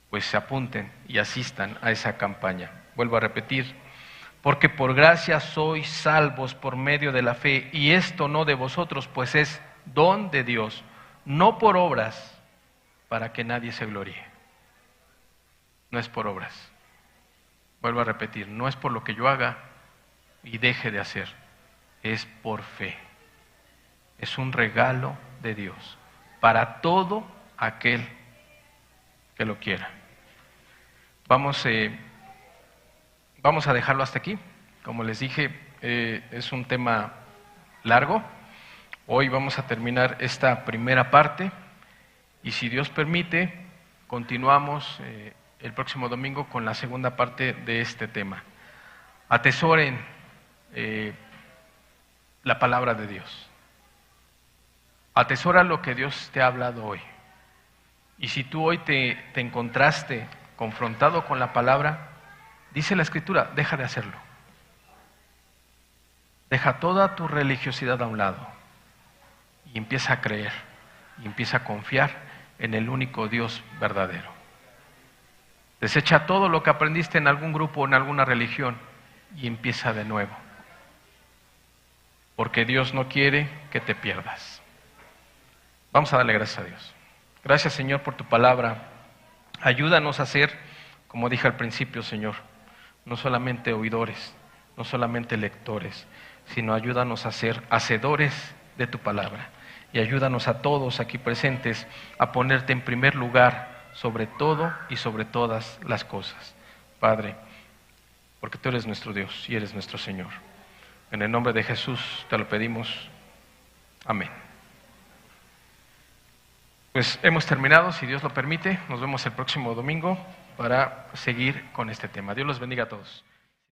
pues se apunten y asistan a esa campaña. Vuelvo a repetir, porque por gracia sois salvos por medio de la fe, y esto no de vosotros, pues es don de Dios, no por obras, para que nadie se gloríe. No es por obras. Vuelvo a repetir, no es por lo que yo haga y deje de hacer, es por fe. Es un regalo de Dios para todo aquel que lo quiera. Vamos a dejarlo hasta aquí. Como les dije, es un tema largo. Hoy vamos a terminar esta primera parte y si Dios permite, continuamos el próximo domingo con la segunda parte de este tema. Atesoren la palabra de Dios. Atesora lo que Dios te ha hablado hoy. Y si tú hoy te encontraste confrontado con la palabra, dice la Escritura, deja de hacerlo. Deja toda tu religiosidad a un lado y empieza a creer y empieza a confiar en el único Dios verdadero. Desecha todo lo que aprendiste en algún grupo o en alguna religión y empieza de nuevo. Porque Dios no quiere que te pierdas. Vamos a darle gracias a Dios. Gracias, Señor, por tu palabra. Ayúdanos a ser, como dije al principio, Señor, no solamente oidores, no solamente lectores, sino ayúdanos a ser hacedores de tu palabra. Y ayúdanos a todos aquí presentes a ponerte en primer lugar sobre todo y sobre todas las cosas. Padre, porque tú eres nuestro Dios y eres nuestro Señor. En el nombre de Jesús te lo pedimos. Amén. Pues hemos terminado, si Dios lo permite. Nos vemos el próximo domingo para seguir con este tema. Dios los bendiga a todos.